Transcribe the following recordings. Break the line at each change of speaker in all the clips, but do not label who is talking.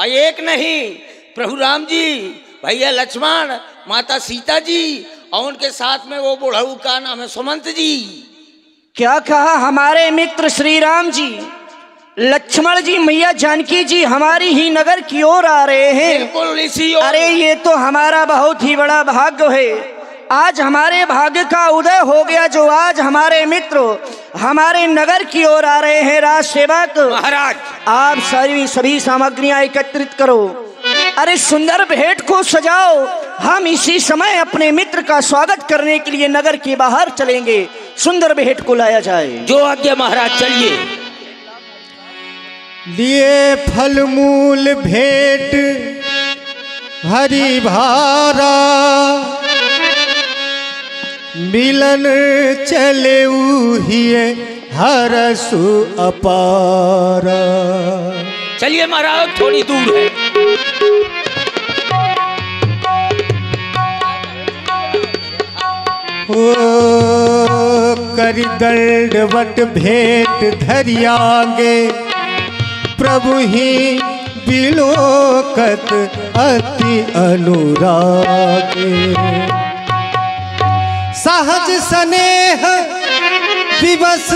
और एक नहीं, प्रभु राम जी, भैया लक्ष्मण, माता सीता जी और उनके साथ में वो बुढ़ऊ का नाम है सुमंत जी।
क्या कहा? हमारे मित्र श्री राम जी, लक्ष्मण जी, मैया जानकी जी हमारी ही नगर की ओर आ रहे हैं।
बिल्कुल इसी ओर।
अरे ये तो हमारा बहुत ही बड़ा भाग्य है। आज हमारे भाग्य का उदय हो गया जो आज हमारे मित्र हमारे नगर की ओर आ रहे हैं। राज सेवक
महाराज,
आप सभी सामग्रियां एकत्रित करो। अरे सुंदर भेंट को सजाओ। हम इसी समय अपने मित्र का स्वागत करने के लिए नगर के बाहर चलेंगे। सुंदर भेंट को लाया जाए।
जो आज्ञा महाराज, चलिए।
लिए फल मूल भेंट हरि भारा, मिलन चले उहिए हरसु अपारा।
चलिए महाराज, थोड़ी दूर है।
ओ करि दंडवत भेंट धरियांगे, प्रभु ही बिलोकत अति अनुरागे। सहज स्नेह विवश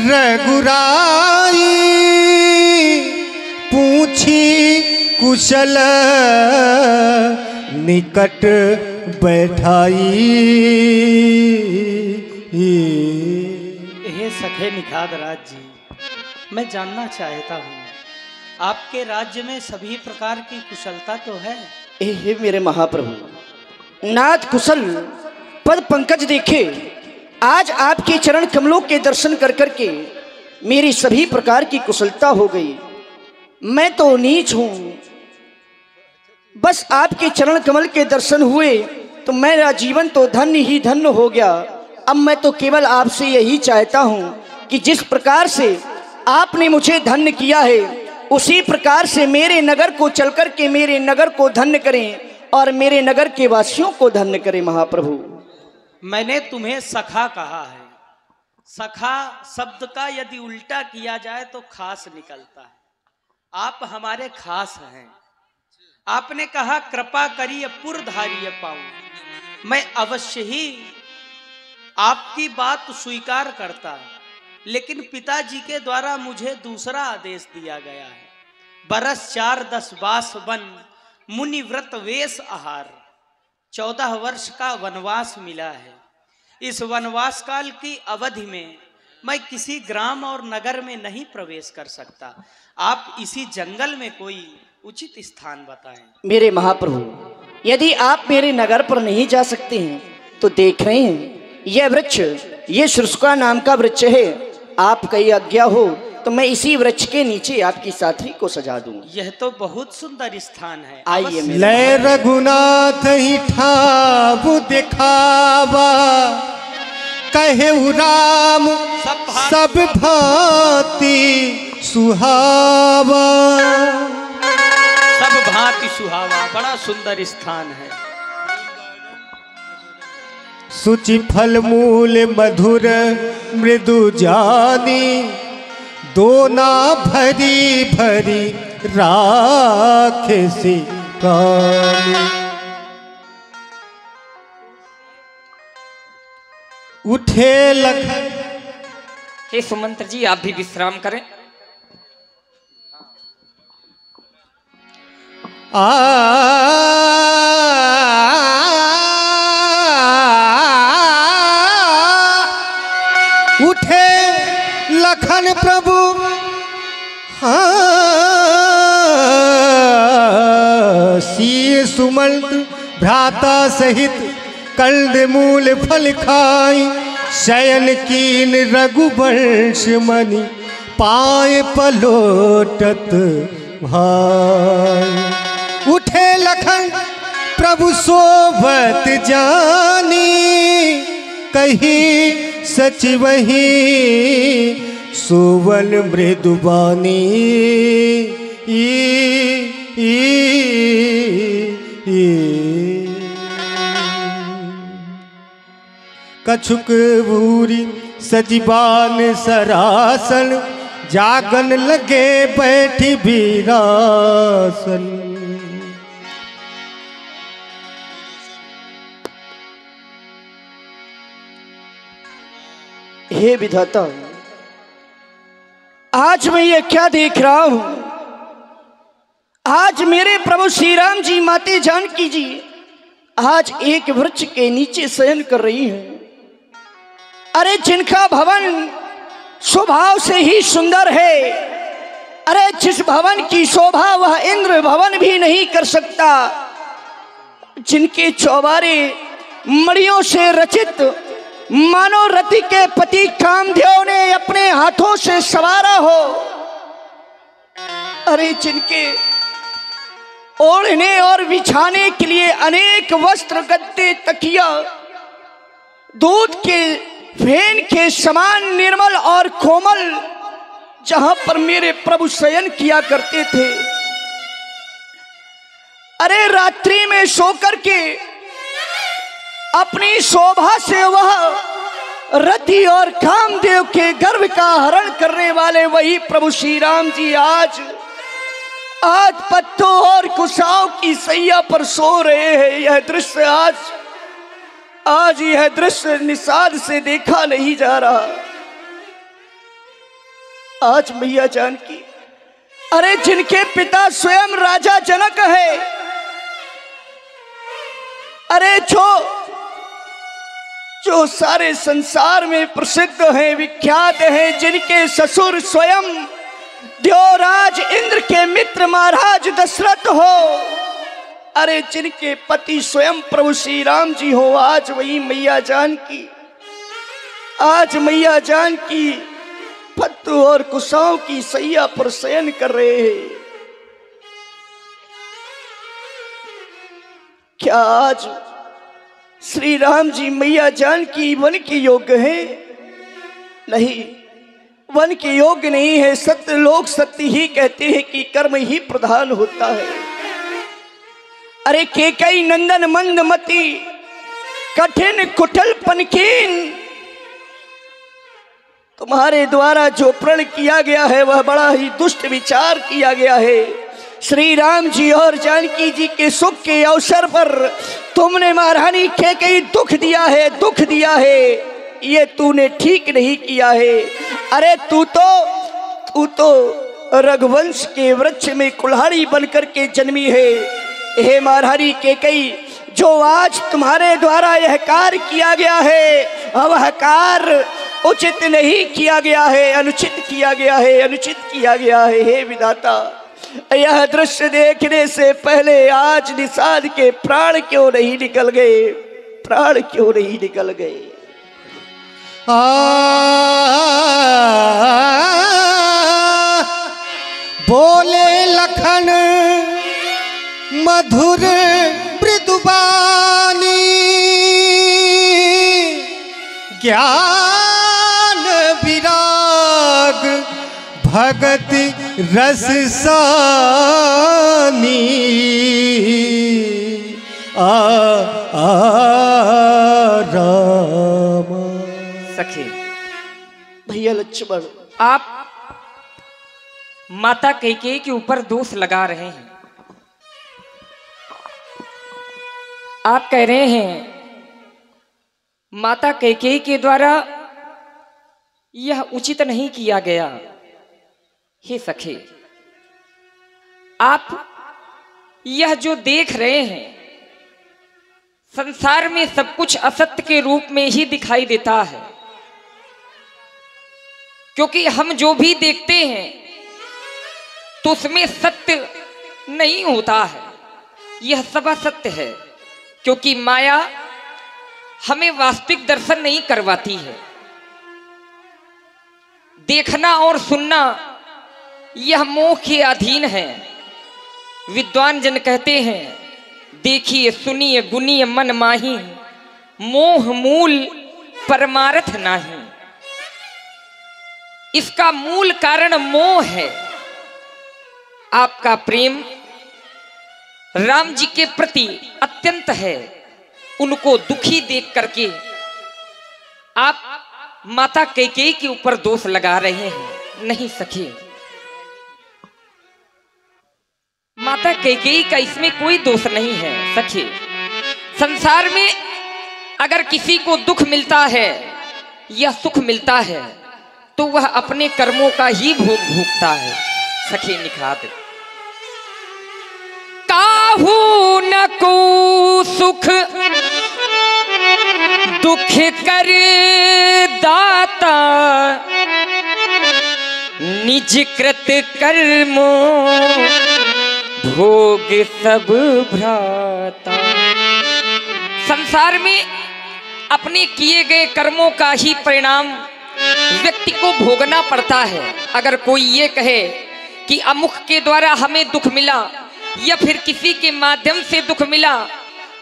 रघुराई, पूछी कुशल निकट बैठाई।
हे सखे निखाद राज जी, मैं जानना चाहता हूँ आपके राज्य में सभी प्रकार की कुशलता तो है?
हे मेरे महाप्रभु, नाथ कुशल पद पंकज देखे। आज आपके चरण कमलों के दर्शन कर करके मेरी सभी प्रकार की कुशलता हो गई। मैं तो नीच हूं, बस आपके चरण कमल के दर्शन हुए तो मेरा जीवन तो धन्य ही धन्य हो गया। अब मैं तो केवल आपसे यही चाहता हूं कि जिस प्रकार से आपने मुझे धन्य किया है उसी प्रकार से मेरे नगर को चलकर के मेरे नगर को धन्य करें और मेरे नगर के वासियों को धन्य करें। महाप्रभु,
मैंने तुम्हें सखा कहा है। सखा शब्द का यदि उल्टा किया जाए तो खास निकलता है। आप हमारे खास हैं। आपने कहा कृपा करिए पुरधारिय पाऊं। मैं अवश्य ही आपकी बात स्वीकार करता, लेकिन पिताजी के द्वारा मुझे दूसरा आदेश दिया गया है। बरस 4-10 बास वन, मुनि व्रत वेश आहार, 14 वर्ष का वनवास मिला है। इस वनवास काल की अवधि में मैं किसी ग्राम और नगर में नहीं प्रवेश कर सकता। आप इसी जंगल में कोई उचित स्थान बताएं।
मेरे महाप्रभु, यदि आप मेरे नगर पर नहीं जा सकते हैं तो देख रहे हैं यह वृक्ष, ये शुष्का नाम का वृक्ष है। आपका ये आज्ञा हो तो मैं इसी वृक्ष के नीचे आपकी साथी को सजा दूं।
यह तो बहुत सुंदर स्थान है।
आइए।
ले रघुनाथ ही ठाव दिखावा, कहे राम सब भांति सुहावा।
सब भांति सुहावा, बड़ा सुंदर स्थान है।
सुचि फल मूल मधुर मृदु जानी, दोना भरी भरी राखे सी कानी। उठे लखन।
हे सुमंत्र जी, आप भी विश्राम करें।
उठे लखन प्रभु सी सुमंत भ्राता सहित कंद मूल फल खाई। शयन कीन रघुवंश मणि पाए पलोटत भाई। उठे लखन प्रभु सोबत जानी, कही सच वही सुवन मृदुबानी। कछुक भूरी सजीबान सरासन, जागन लगे बैठी वीरासन।
हे विधाता, आज मैं ये क्या देख रहा हूं? आज मेरे प्रभु श्री राम जी माते जानकी जी आज एक वृक्ष के नीचे शयन कर रही हैं। अरे जिनका भवन स्वभाव से ही सुंदर है, अरे जिस भवन की शोभा वह इंद्र भवन भी नहीं कर सकता, जिनके चौबारे मणियों से रचित मानो रति के पति कामदेव ने अपने हाथों से सवारा हो, अरे जिनके ओढ़ने और बिछाने के लिए अनेक वस्त्र गद्दे तकिया दूध के फेन के समान निर्मल और कोमल जहां पर मेरे प्रभु शयन किया करते थे, अरे रात्रि में सोकर के अपनी शोभा से वह रति और कामदेव के गर्भ का हरण करने वाले वही प्रभु श्री राम जी आज पत्तों और कुशाओं की सैया पर सो रहे हैं। यह दृश्य आज यह दृश्य निषाद से देखा नहीं जा रहा। आज मैया जानकी, अरे जिनके पिता स्वयं राजा जनक है, अरे जो सारे संसार में प्रसिद्ध हैं, विख्यात हैं, जिनके ससुर स्वयं देवराज इंद्र के मित्र महाराज दशरथ हो, अरे जिनके पति स्वयं प्रभु श्री राम जी हो, आज वही मैया जानकी, आज मैया जानकी पत्तू और कुशाओं की सैया पर शयन कर रहे हैं। क्या आज श्री राम जी मैया जानकी वन के योग्य है? नहीं, वन के योग्य नहीं है। सत्य लोग सत्य ही कहते हैं कि कर्म ही प्रधान होता है। अरे केकई नंदन मंदमती कठिन कुटिल पनकीन, तुम्हारे द्वारा जो प्रण किया गया है वह बड़ा ही दुष्ट विचार किया गया है। श्री राम जी और जानकी जी के सुख के अवसर पर तुमने महारानी केकई दुख दिया है, ये तूने ठीक नहीं किया है। अरे तू तो रघुवंश के वृक्ष में कुल्हाड़ी बनकर के जन्मी है। हे महारानी केकई, जो आज तुम्हारे द्वारा यह कार्य किया गया है, वह कार्य उचित नहीं किया गया है, अनुचित किया गया है। हे विधाता, यह दृश्य देखने से पहले आज निषाद के प्राण क्यों नहीं निकल गए?
बोले लखन मधुर मृदुबानी, ज्ञान विराग भगत रस सानी। राम
सखी,
भैया लक्ष्मण,
आप माता कैकेयी के ऊपर दोष लगा रहे हैं। आप कह रहे हैं माता कैकेयी के द्वारा यह उचित नहीं किया गया। हे सखे, आप यह जो देख रहे हैं, संसार में सब कुछ असत्य के रूप में ही दिखाई देता है, क्योंकि हम जो भी देखते हैं तो उसमें सत्य नहीं होता है। यह सब असत्य है, क्योंकि माया हमें वास्तविक दर्शन नहीं करवाती है। देखना और सुनना यह मोह के अधीन है। विद्वान जन कहते हैं, देखिए सुनिए गुनिए मन माही, मोह मूल परमार्थ नाही। इसका मूल कारण मोह है। आपका प्रेम राम जी के प्रति अत्यंत है, उनको दुखी देख करके आप माता कैकेयी के ऊपर दोष लगा रहे हैं। नहीं सखी, माता कैकेयी का इसमें कोई दोष नहीं है सखी। संसार में अगर किसी को दुख मिलता है या सुख मिलता है तो वह अपने कर्मों का ही भोग भोगता है सखी। निखात काहू न को सुख दुख कर दाता, निज कृत कर्मों भोग सब भ्राता। संसार में अपने किए गए कर्मों का ही परिणाम व्यक्ति को भोगना पड़ता है। अगर कोई ये कहे कि अमुख के द्वारा हमें दुख मिला या फिर किसी के माध्यम से दुख मिला,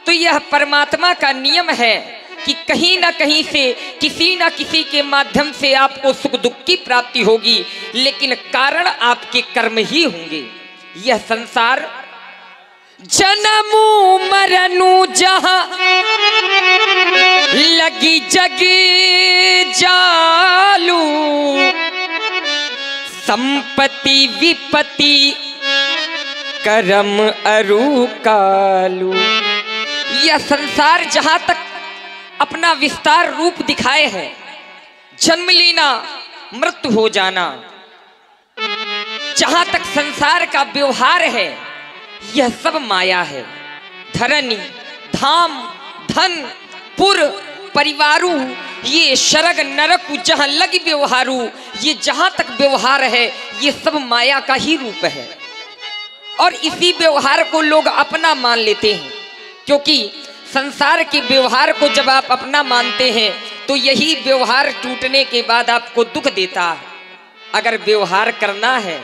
तो यह परमात्मा का नियम है कि कहीं ना कहीं से किसी ना किसी के माध्यम से आपको सुख दुख की प्राप्ति होगी, लेकिन कारण आपके कर्म ही होंगे। यह संसार जन्मू मरनु जहां लगी जग जालू, संपत्ति विपत्ति कर्म अरु कालू। यह संसार जहां तक अपना विस्तार रूप दिखाए है, जन्म लेना मृत्यु हो जाना, जहां तक संसार का व्यवहार है यह सब माया है। धरनी धाम धन पुर परिवारू ये शरग नरक जहां लगी व्यवहारू, ये जहां तक व्यवहार है ये सब माया का ही रूप है। और इसी व्यवहार को लोग अपना मान लेते हैं, क्योंकि संसार के व्यवहार को जब आप अपना मानते हैं तो यही व्यवहार टूटने के बाद आपको दुख देता है। अगर व्यवहार करना है,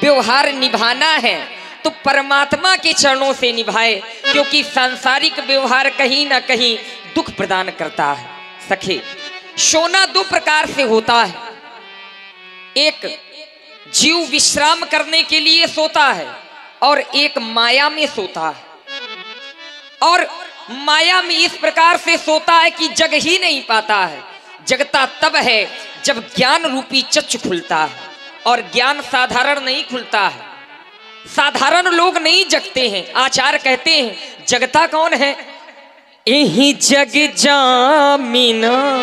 व्यवहार निभाना है तो परमात्मा के चरणों से निभाए, क्योंकि सांसारिक व्यवहार कहीं ना कहीं दुख प्रदान करता है सखे। सोना दो प्रकार से होता है, एक जीव विश्राम करने के लिए सोता है और एक माया में सोता है। और माया में इस प्रकार से सोता है कि जग ही नहीं पाता है। जगता तब है जब ज्ञान रूपी चक्षु खुलता है, और ज्ञान साधारण नहीं खुलता है। साधारण लोग नहीं जगते हैं। आचार्य कहते हैं जगता कौन है? यही जग जामिना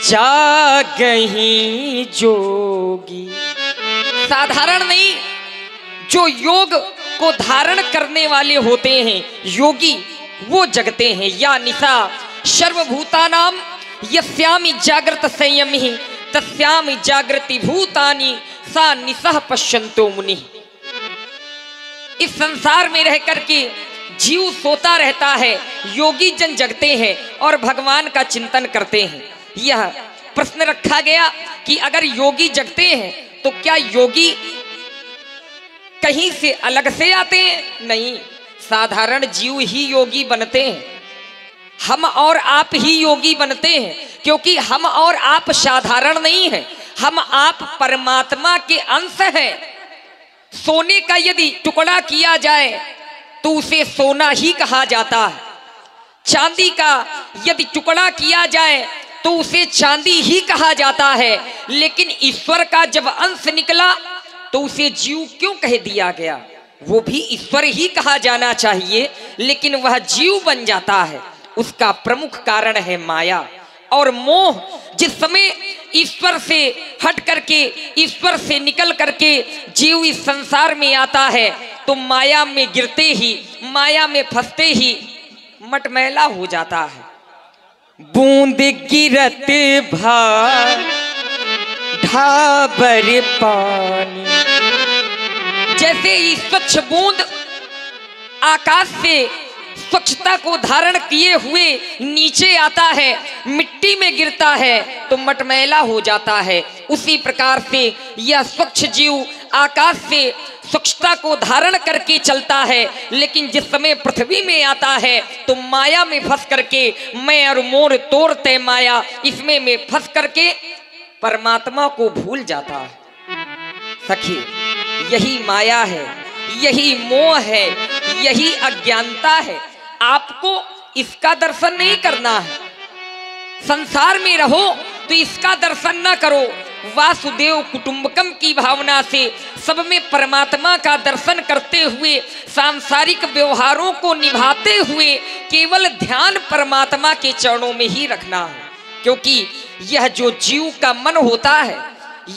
जागही जोगी। साधारण नहीं, जो योग को धारण करने वाले होते हैं योगी, वो जगते हैं। या निशा सर्वभूतानाम यस्यामि जागृत संयमी तस्यामि जागृति भूतानि सा निशा पश्यन्तो मुनि। इस संसार में रह करके जीव सोता रहता है, योगी जन जगते हैं और भगवान का चिंतन करते हैं। यह प्रश्न रखा गया कि अगर योगी जगते हैं तो क्या योगी कहीं से अलग से आते हैं? नहीं, साधारण जीव ही योगी बनते हैं। हम और आप ही योगी बनते हैं, क्योंकि हम और आप साधारण नहीं हैं, हम आप परमात्मा के अंश हैं। सोने का यदि टुकड़ा किया जाए तो उसे सोना ही कहा जाता है। चांदी का यदि टुकड़ा किया जाए तो उसे चांदी ही कहा जाता है। लेकिन ईश्वर का जब अंश निकला तो उसे जीव क्यों कह दिया गया? वो भी ईश्वर ही कहा जाना चाहिए, लेकिन वह जीव बन जाता है। उसका प्रमुख कारण है माया और मोह। जिस समय ईश्वर से हट करके, ईश्वर से निकल करके जीव इस संसार में आता है तो माया में गिरते ही, माया में फंसते ही मटमैला हो जाता है। बूंद गिरत भार ढाबर पानी। जैसे ही स्वच्छ बूंद आकाश से स्वच्छता को धारण किए हुए नीचे आता है, मिट्टी में गिरता है तो मटमैला हो जाता है। उसी प्रकार से यह स्वच्छ जीव आकाश से स्वच्छता को धारण करके चलता है, लेकिन जिस समय पृथ्वी में आता है तो माया में फंस करके मैं और मोर तोड़ते माया, इसमें में फंस करके परमात्मा को भूल जाता है। सखी, यही माया है, यही मोह है, यही अज्ञानता है। आपको इसका दर्शन नहीं करना है। संसार में रहो तो इसका दर्शन ना करो, वासुदेव कुटुंबकम की भावना से सब में परमात्मा का दर्शन करते हुए सांसारिक व्यवहारों को निभाते हुए केवल ध्यान परमात्मा के चरणों में ही रखना है, क्योंकि यह जो जीव का मन होता है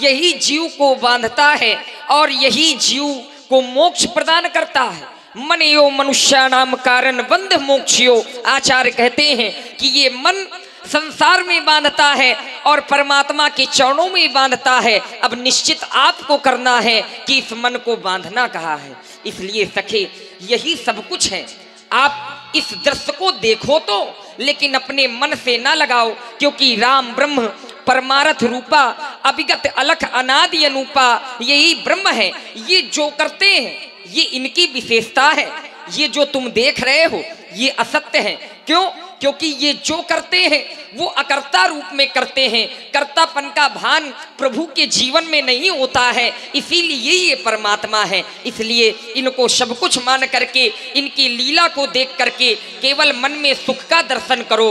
यही जीव को बांधता है और यही जीव को मोक्ष प्रदान करता है। मन यो मनुष्याणाम कारण बंध मोक्षयो, आचार्य कहते हैं कि ये मन संसार में बांधता है और परमात्मा के चरणों में बांधता है। अब निश्चित आपको करना है कि इस मन को बांधना कहा है। इसलिए सखे यही सब कुछ है। आप इस दृश्य को देखो तो, लेकिन अपने मन से ना लगाओ, क्योंकि राम ब्रह्म परमार्थ रूपा अभिगत अलख अनादि अनूपा यही ब्रह्म है। ये जो करते हैं ये इनकी विशेषता है। ये जो तुम देख रहे हो ये असत्य है। क्यों? क्योंकि ये जो करते हैं वो अकर्ता रूप में करते हैं। कर्तापन का भान प्रभु के जीवन में नहीं होता है, इसीलिए ये परमात्मा है। इसलिए इनको सब कुछ मान करके इनकी लीला को देख करके केवल मन में सुख का दर्शन करो,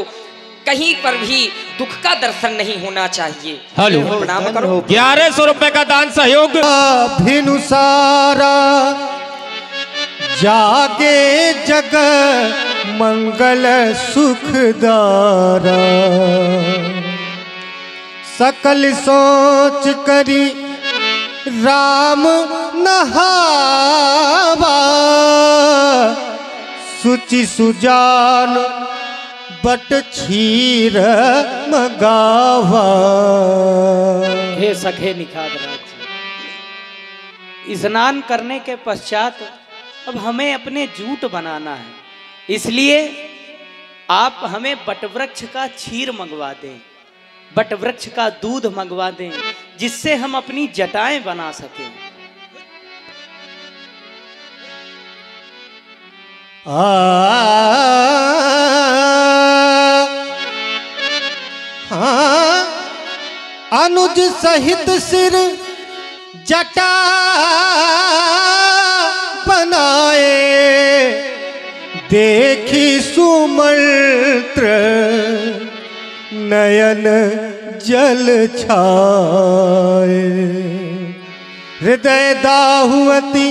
कहीं पर भी दुख का दर्शन नहीं होना चाहिए।
हेलो,
प्रणाम करो।
1100 रुपए का दान सहयोग। भिनुसारा जागे जग मंगल सुखदारा, सकल सोच करी राम नहावा, सुचि सुजान बट क्षीर मगावा।
हे सखे निखाद राज, स्नान करने के पश्चात अब हमें अपने जूट बनाना है, इसलिए आप हमें बटवृक्ष का क्षीर मंगवा दें, बटवृक्ष का दूध मंगवा दें, जिससे हम अपनी जटाएं बना सकें।
अनुज सहित सिर जटा बनाए, देखी सुमंत्र नयन जल छाए। हृदय दाहुअति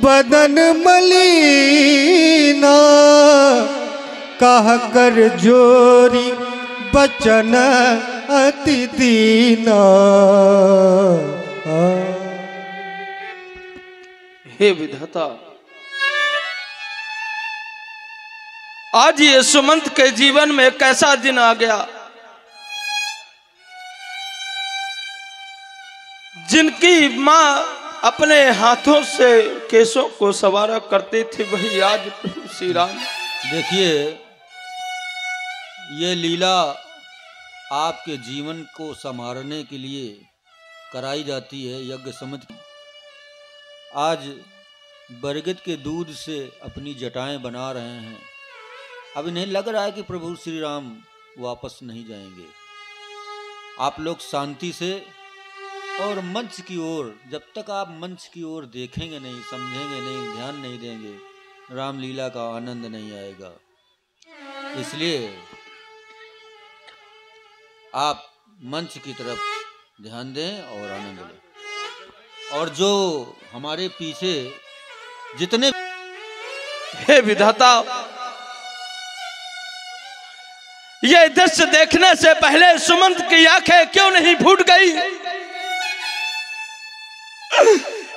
बदन मलिना, कह कर जोरी बचन अति दीना।
हे विधाता, आज ये सुमंत के जीवन में कैसा दिन आ गया, जिनकी माँ अपने हाथों से केसों को संवारा करते थे, वही आज प्रभु श्री राम।
देखिए, ये लीला आपके जीवन को संवारने के लिए कराई जाती है, यज्ञ समझ। आज बरगद के दूध से अपनी जटाएं बना रहे हैं। अब इन्हें लग रहा है कि प्रभु श्री राम वापस नहीं जाएंगे। आप लोग शांति से और मंच की ओर, जब तक आप मंच की ओर देखेंगे नहीं, समझेंगे नहीं, ध्यान नहीं देंगे, रामलीला का आनंद नहीं आएगा। इसलिए आप मंच की तरफ ध्यान दें और आनंद लें। और जो हमारे पीछे जितने,
हे विधाता, ये दृश्य देखने से पहले सुमंत की आंखें क्यों नहीं फूट गई?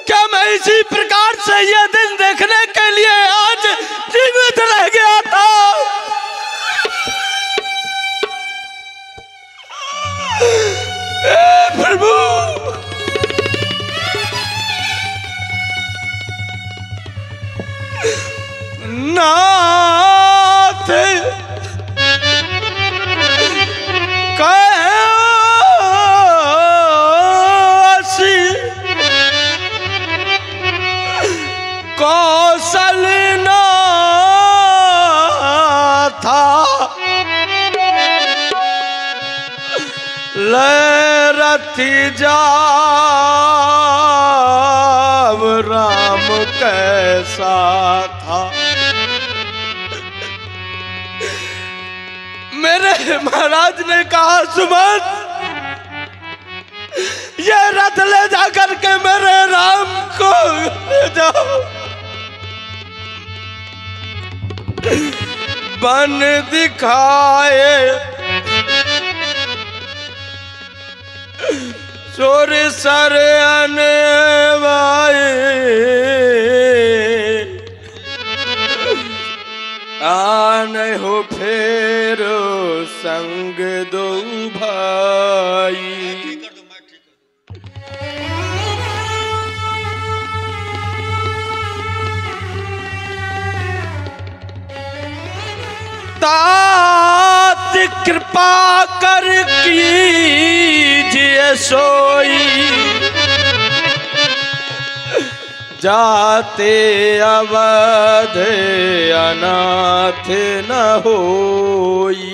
क्या मैं इसी प्रकार से ये दिन देखने के लिए आज जीवित रह गया था? प्रभु, नाथ कैसी कौशल न था, ले रथी जाव राम कैसा था। मेरे महाराज ने कहा, सुमंत ये रथ ले जा करके मेरे राम को ले जाओ। बन दिखाए चोर सर अनवाए, आन हो फेरो संग दो भाई। तात कृपा कर कीजिए सोई, जाते अवध अनाथ न होई।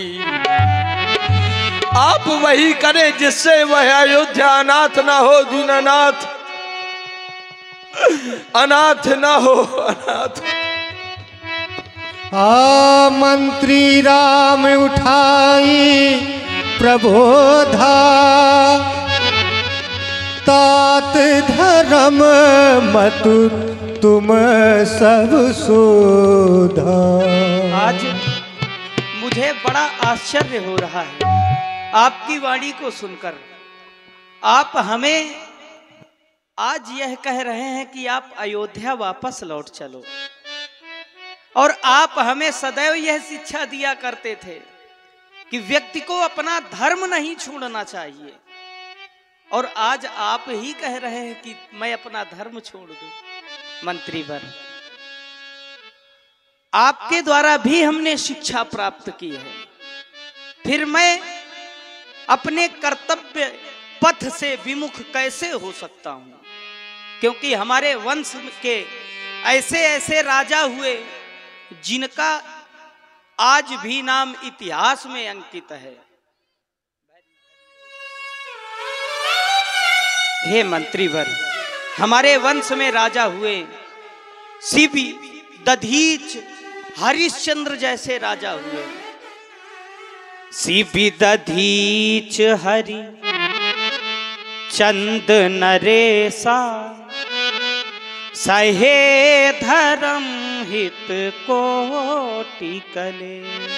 आप वही करें जिससे वह अयोध्या अनाथ न हो। दीनानाथ अनाथ न हो, अनाथ।
मंत्री राम उठाई प्रबोधा, तात धर्म मतु तुम सब सोधा।
आज मुझे बड़ा आश्चर्य हो रहा है आपकी वाणी को सुनकर। आप हमें आज यह कह रहे हैं कि आप अयोध्या वापस लौट चलो, और आप हमें सदैव यह शिक्षा दिया करते थे कि व्यक्ति को अपना धर्म नहीं छोड़ना चाहिए, और आज आप ही कह रहे हैं कि मैं अपना धर्म छोड़ दूं। मंत्रीवर, आपके द्वारा भी हमने शिक्षा प्राप्त की है, फिर मैं अपने कर्तव्य पथ से विमुख कैसे हो सकता हूं? क्योंकि हमारे वंश के ऐसे ऐसे राजा हुए जिनका आज भी नाम इतिहास में अंकित है। हे मंत्रीवर, हमारे वंश में राजा हुए सीपी, दधीच, हरिश्चंद्र जैसे राजा हुए। सीपी, दधीच, हरि चंद नरेसा, सहे धर्म हित कोटि कलेश।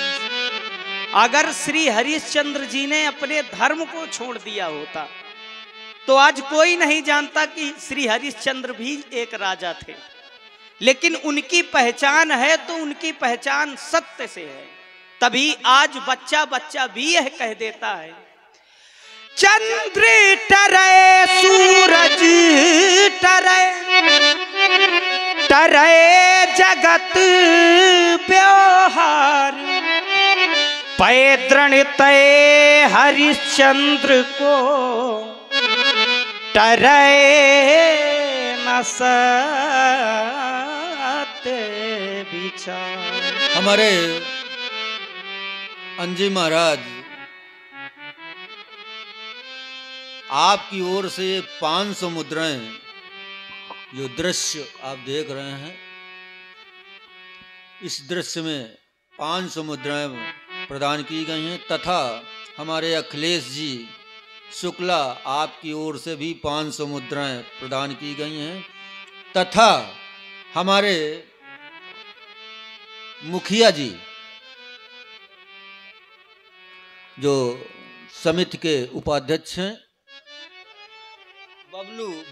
अगर श्री हरिश्चंद्र जी ने अपने धर्म को छोड़ दिया होता तो आज कोई नहीं जानता कि श्री हरिश्चंद्र भी एक राजा थे, लेकिन उनकी पहचान है तो उनकी पहचान सत्य से है। तभी आज बच्चा बच्चा भी यह कह देता है, चंद्र टरे सूरज टरे, टरे जगत व्यवहार, पैदृण तय हरिश्चंद्र को टरे न सत्य विचार।
हमारे अंजी महाराज, आपकी ओर से 500 मुद्राएं, जो दृश्य आप देख रहे हैं, इस दृश्य में 500 मुद्राएं प्रदान की गई हैं, तथा हमारे अखिलेश जी शुक्ला, आपकी ओर से भी 500 मुद्राएं प्रदान की गई हैं, तथा हमारे मुखिया जी, जो समिति के उपाध्यक्ष हैं,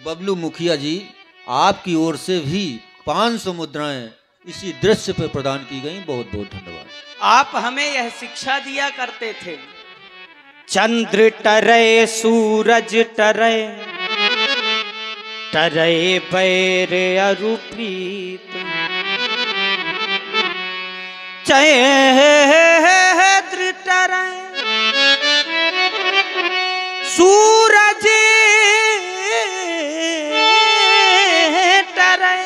बबलू मुखिया जी, आपकी ओर से भी 500 मुद्राएं इसी दृश्य पर प्रदान की गई। बहुत बहुत धन्यवाद।
आप हमें यह शिक्षा दिया करते थे, चंद्र टरे सूरज टरे, टरे बैर अरुप्रीत, चंद्र टरे सूरज टरे,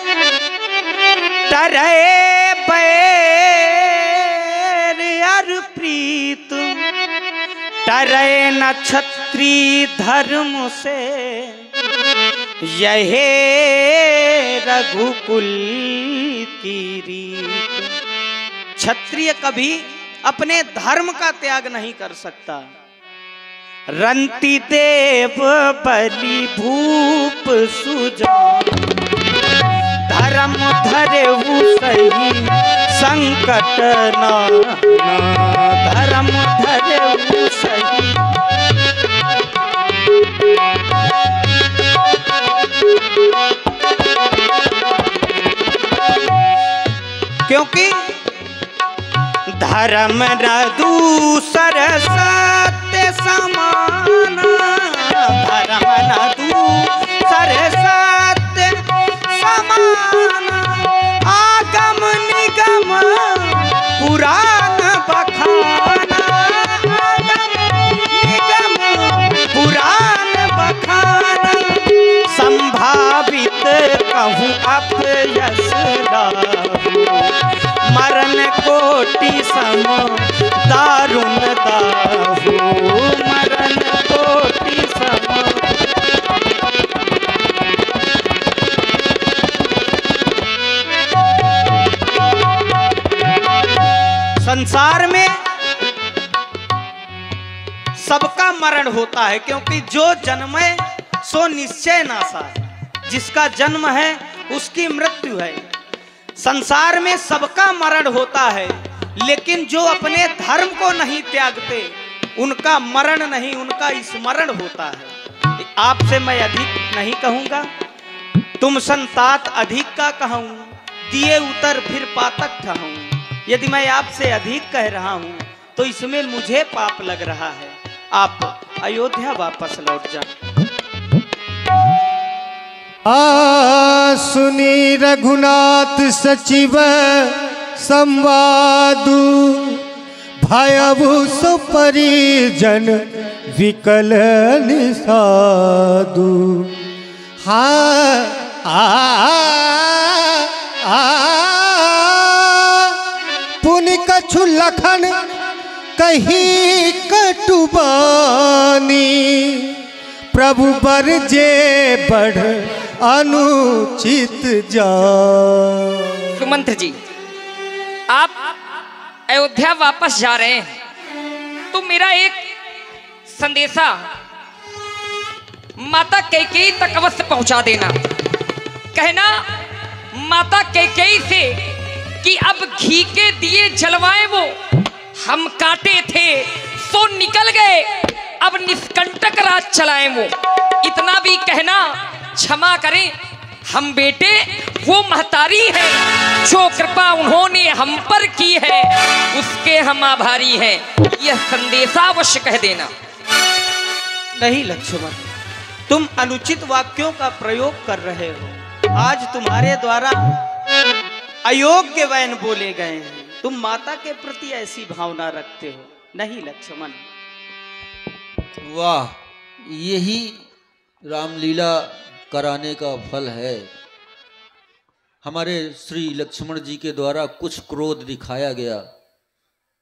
टरे बैर अरुप्रीत, टरे नक्षत्री धर्म से, यहे रघुकुल की रीत। क्षत्रिय कभी अपने धर्म का त्याग नहीं कर सकता। रंती देव बलि भूप सुजान, धर्म धरेऊ सही संकट नाना, धर्म धरेऊ सही। क्योंकि धर्म न दूसर सत्य समान, धर्म न दूसर सत्य समान, आगम निगम पुराण बखाना, आगम निगम पुराण बखाना, संभावित कहूँ अपयश लाभो, मरण कोटि सम दारुण दाहु, मरण कोटि सम। संसार में सबका मरण होता है, क्योंकि जो जन्मे सो निश्चय नासा है, जिसका जन्म है उसकी मृत्यु है। संसार में सबका मरण होता है, लेकिन जो अपने धर्म को नहीं त्यागते उनका मरण नहीं, उनका स्मरण होता है। आपसे मैं अधिक नहीं कहूंगा, तुम संतात अधिक का कहूं, दिए उतर फिर पातक ठहूं। यदि मैं आपसे अधिक कह रहा हूं तो इसमें मुझे पाप लग रहा है। आप अयोध्या वापस लौट जाओ।
सुनी रघुनाथ सचिव संवादु, भयभु सो परिजन विकल निषादु। पुनि कछु लखन कही कटुबानी, प्रभु बर जे बढ़ अनुचित जा।
सुमंत्र जी, आप अयोध्या वापस जा रहे हैं तो मेरा एक संदेशा माता कैकेयी तक अवश्य पहुंचा देना। कहना माता कैकेयी से कि अब घी के दिए जलवाए वो हम काटे थे सो निकल गए, अब निष्कंटक राज चलाएं वो। इतना भी कहना क्षमा करें, हम बेटे वो महतारी है जो कृपा उन्होंने हम पर की है, उसके हम आभारी हैं। यह संदेशा अवश्य कह देना।
नहीं लक्ष्मण, तुम अनुचित वाक्यों का प्रयोग कर रहे हो। आज तुम्हारे द्वारा अयोग्य वचन बोले गए हैं। तुम माता के प्रति ऐसी भावना रखते हो। नहीं लक्ष्मण।
वाह, यही रामलीला कराने का फल है। हमारे श्री लक्ष्मण जी के द्वारा कुछ क्रोध दिखाया गया,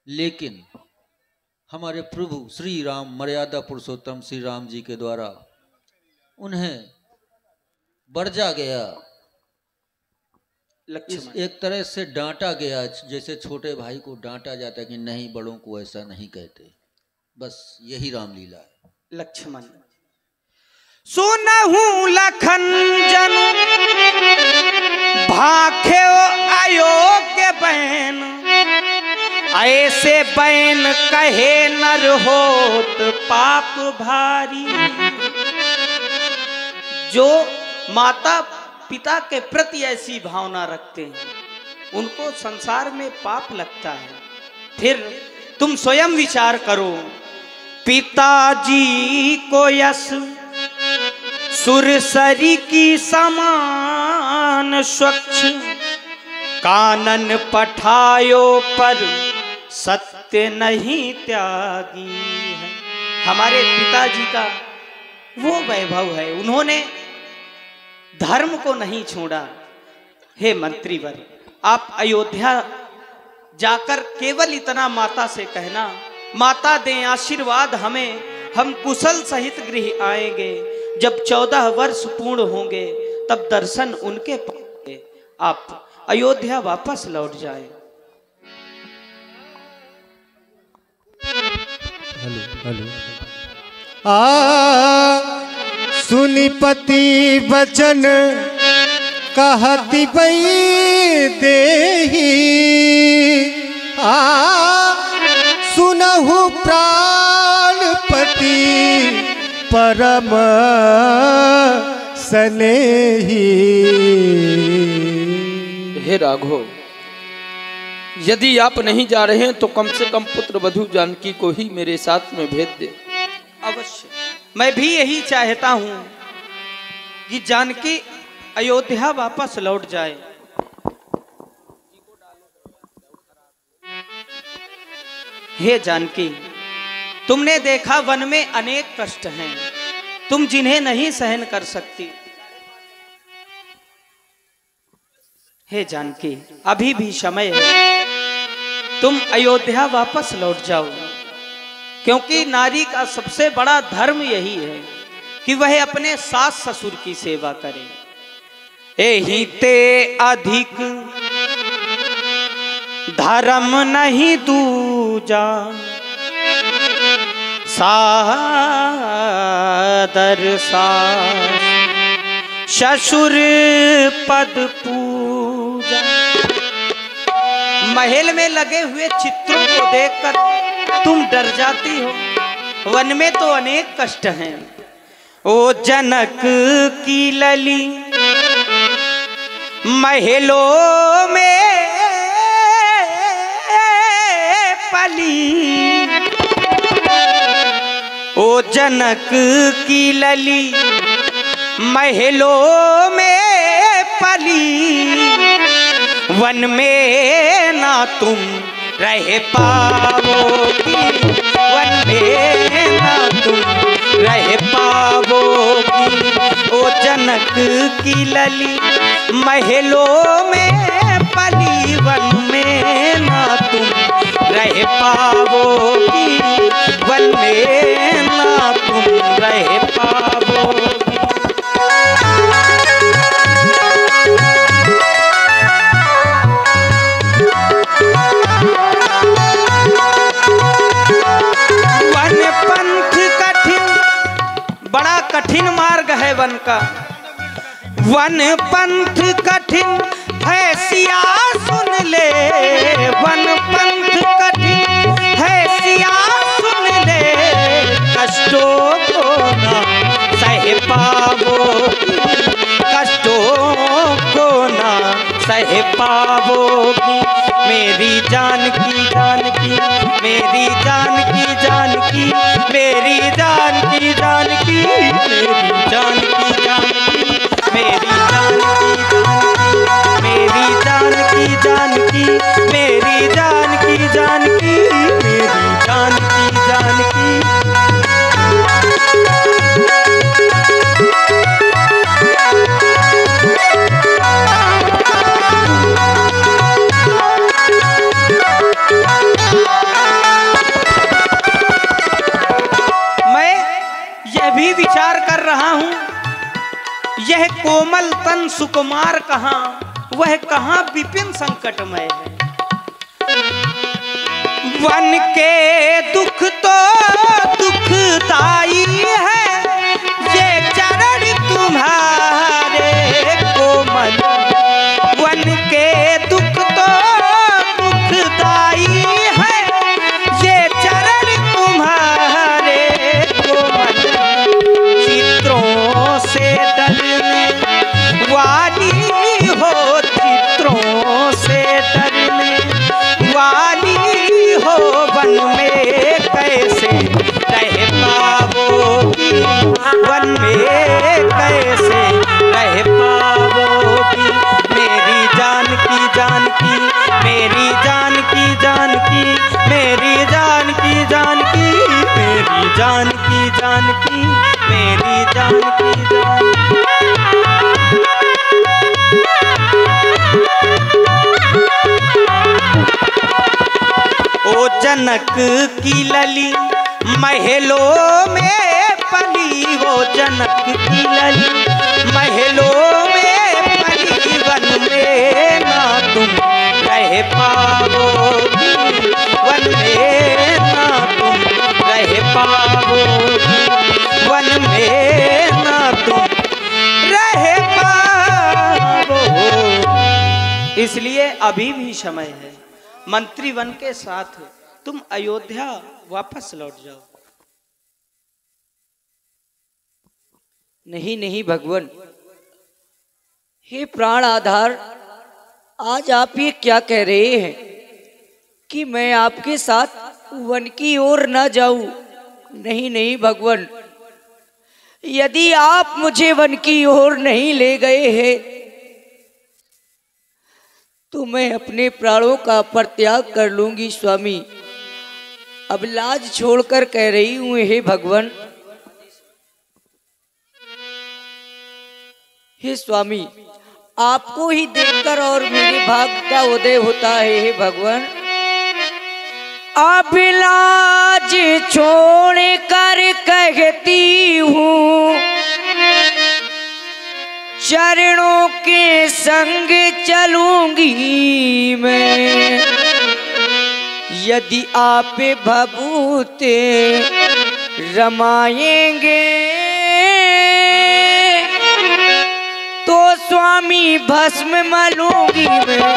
लेकिन हमारे प्रभु श्री राम, मर्यादा पुरुषोत्तम श्री राम जी के द्वारा उन्हें बरजा गया, एक तरह से डांटा गया, जैसे छोटे भाई को डांटा जाता है कि नहीं, बड़ों को ऐसा नहीं कहते। बस यही रामलीला है।
लक्ष्मण, सुनहु लखन जनु भाखे अयोग्य बहन, ऐसे बहन कहे नर होत पाप भारी। जो माता पिता के प्रति ऐसी भावना रखते हैं उनको संसार में पाप लगता है। फिर तुम स्वयं विचार करो। पिताजी को यश सुरसरी की समान स्वच्छ, कानन पठायो पर सत्य नहीं त्यागी है। हमारे पिताजी का वो वैभव है, उन्होंने धर्म को नहीं छोड़ा। हे मंत्रीवर, आप अयोध्या जाकर केवल इतना माता से कहना, माता दें आशीर्वाद हमें, हम कुशल सहित गृह आएंगे। जब 14 वर्ष पूर्ण होंगे तब दर्शन उनके पाएंगे। आप अयोध्या वापस लौट जाएं।
Hello hello. सुनी पति वचन कहती बई देही सुनहु प्राणपति परम स्नेही।
हे राघव, यदि आप नहीं जा रहे हैं तो कम से कम पुत्र वधू जानकी को ही मेरे साथ में भेज दे।
अवश्य, मैं भी यही चाहता हूं कि जानकी अयोध्या वापस लौट जाए। हे जानकी, तुमने देखा वन में अनेक कष्ट हैं, तुम जिन्हें नहीं सहन कर सकती। हे जानकी, अभी भी समय है, तुम अयोध्या वापस लौट जाओ, क्योंकि नारी का सबसे बड़ा धर्म यही है कि वह अपने सास ससुर की सेवा करे। एही ते अधिक धर्म नहीं दूजा, सादर सास ससुर पद पूजा। महल में लगे हुए चित्रों को देखकर तुम डर जाती हो, वन में तो अनेक कष्ट हैं। ओ जनक की लली महलों में पली, ओ जनक की लली महलों में पली, वन में ना तुम रह पाओगी, वन में ना तुम रह पाओगी। ओ जनक की लली महलों में पली, वन में ना तुम रह पाओगी, वन में ना तुम रह पाओगी। बड़ा कठिन मार्ग है वन का, वन पंथ कठिन है सिया सुन ले, वन पंथ कठिन है सिया सुन ले, कष्टों को ना सह पाओगी, कष्टों को ना सह पाओगी। मेरी जानकी जानकी, मेरी जानकी जानकी, मेरी जानकी जानकी, मेरी जानकी जानकी, मेरी जानकी जानकी, मेरी जानकी जानकी, मेरी जानकी जानकी, मेरी जानकी जानकी। भी विचार कर रहा हूं, यह कोमल तन सुकुमार कहां, वह कहां विपिन संकटमय है। वन के दुख तो दुखदाई है, ये चरण तुम्हारे कोमल, वन के दुख तो दुखदाई है, ये चरण तुम्हारे कोमल, चित्रों से डरने वाली हो, चित्रों से डरने वाली हो, वन में कैसे रह पाओगी, वन में कैसे रह पाओगी। मेरी जानकी जानकी, मेरी जानकी जानकी, मेरी जानकी जानकी, मेरी जानकी जानकी, मेरी जानकी जानकी। ओ जनक की लली महलों में पली, वो जनक की लली महलों में पली, वन में ना तुम रह पाओगी, वन में ना तुम रह पाओगी। इसलिए अभी भी समय है। मंत्री वन के साथ तुम अयोध्या वापस लौट जाओ।
नहीं नहीं भगवान, हे प्राण आधार, आज आप ये क्या कह रहे हैं कि मैं आपके साथ वन की ओर न जाऊं? नहीं नहीं भगवान, यदि आप मुझे वन की ओर नहीं ले गए हैं तो मैं अपने प्राणों का परित्याग कर लूंगी स्वामी। अब लाज छोड़कर कह रही हूं हे भगवान। हे स्वामी, आपको ही देखकर और मेरे भाग्य का उदय होता है हे भगवान। अब लाज छोड़ कर कहती हूँ, चरणों के संग चलूंगी मैं। यदि आप भभूते रमाएंगे तो स्वामी भस्म मलूंगी मैं।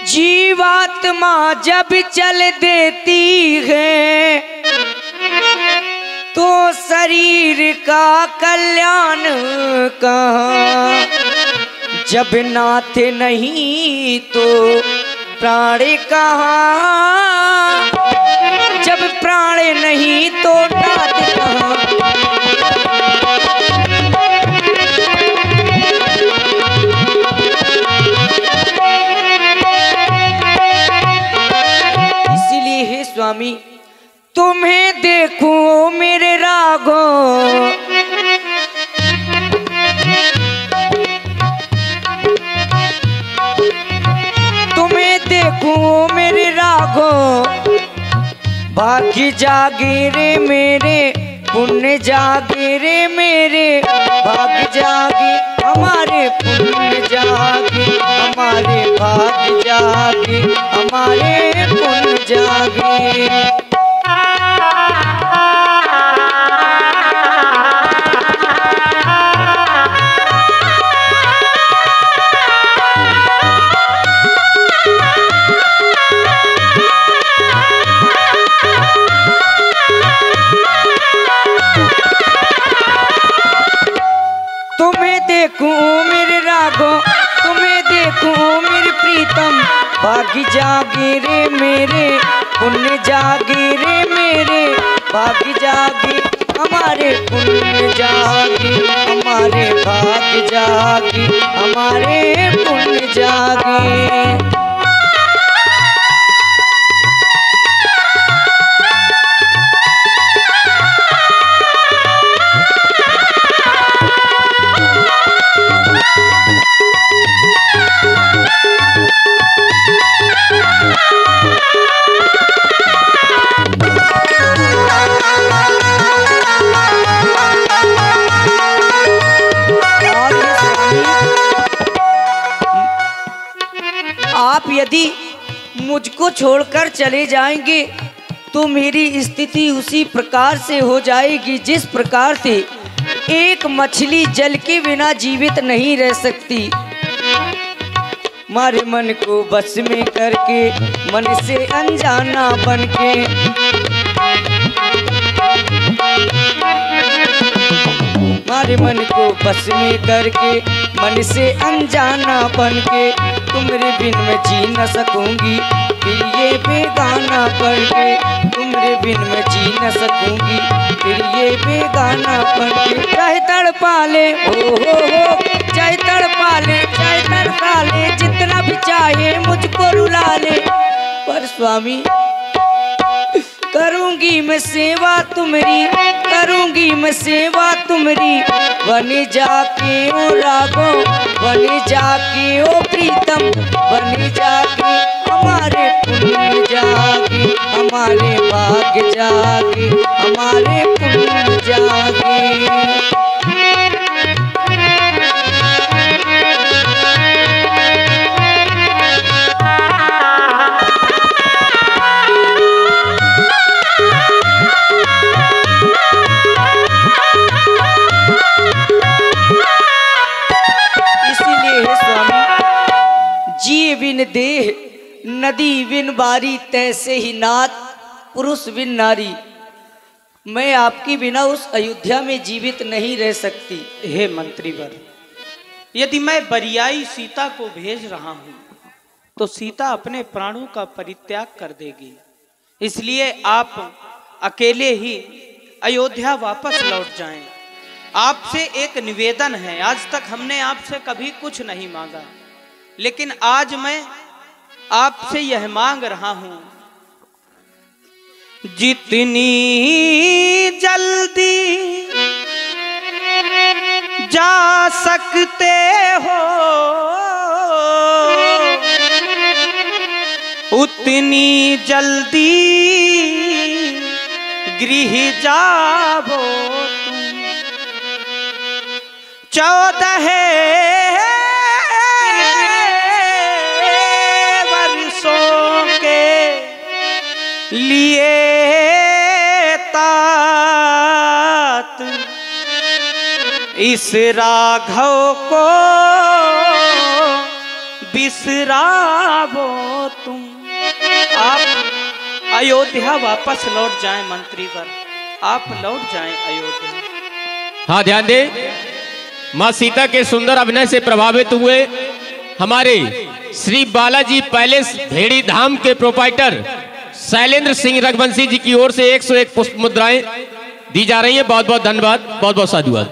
जीवात्मा जब चल देती है तो शरीर का कल्याण कहाँ। जब नाथ नहीं तो प्राण कहाँ, जब प्राण नहीं तो नाथ कहाँ। इसीलिए हे स्वामी, तुम्हें देखूं मेरे रागो, तुम्हें देखूं मेरे रागो। भाग्य जागे रे मेरे, पुण्य जागे रे मेरे। भाग्य जागे हमारे, पुण्य जागे हमारे। भाग्य जागे हमारे, पुण्य जागे। तुम्हें देखूं मेरे रागो, तुम्हें देखूं मेरे प्रीतम। भाग्य जागे रे मेरे, पुण्य जागे रे मेरे। भाग्य जागे हमारे, पुण्य जागे हमारे। भाग्य जागे हमारे, पुण्य जागे। आप यदि मुझको छोड़कर चले जाएंगे तो मेरी स्थिति उसी प्रकार से हो जाएगी जिस प्रकार से एक मछली जल के बिना जीवित नहीं रह सकती। मारे मन को बस में करके, मन से अनजाना बनके, मारे मन को बस में करके, मन से अनजाना बनके। तुम्हारे बिन मैं जी न सकूंगी, फिर ये बेगाना पड़ के। तुम्हारे बिन मैं जी न सकूंगी, फिर ये बेगाना पड़ के। चाहे तड़पा ले हो, चाहे तड़पा ले, चाहे तड़पा ले, जितना भी चाहे मुझको रुला ले। पर स्वामी, करूंगी मैं सेवा तुम्हारी, करूंगी मैं सेवा तुम्हारी। वन जाके ओ रागो, वन जाके ओ प्रीतम। वन जाके हमारे, पुण्य जागे हमारे। भाग्य जागे हमारे, पुण्य जागे। नदी बिन बारी तैसे ही नाथ, पुरुष बिन नारी। मैं आपकी बिना उस अयोध्या में जीवित नहीं रह सकती।
हे मंत्रीवर, यदि मैं बरियाई सीता को भेज रहा हूं तो सीता अपने प्राणों का परित्याग कर देगी, इसलिए आप अकेले ही अयोध्या वापस लौट जाएं। आपसे एक निवेदन है, आज तक हमने आपसे कभी कुछ नहीं मांगा, लेकिन आज मैं आपसे यह मांग रहा हूं, जितनी जल्दी जा सकते हो उतनी जल्दी गृह जाओ तुम। 14 वर्षों के लिए तात इस राघव को बिसरावो तुम। आप अयोध्या वापस लौट जाएं मंत्रीवर, आप लौट जाएं अयोध्या।
हाँ, ध्यान दे। माँ सीता के सुंदर अभिनय से प्रभावित हुए हमारे श्री बालाजी पैलेस भेड़ी धाम के प्रोपाइटर शैलेंद्र सिंह रघुवंशी जी की ओर से 101 पुष्प मुद्राएं दी जा रही हैं। बहुत बहुत धन्यवाद, बहुत बहुत साधुवाद।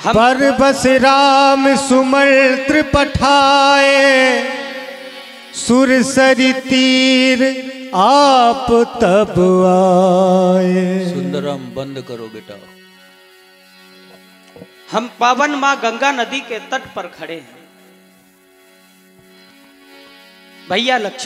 पर बस राम सुमंत्र पठाए, सुरसरी तीर आप तब आए।
सुंदरम बंद करो बेटा।
हम पावन मां गंगा नदी के तट पर खड़े हैं। भैया लक्ष्मण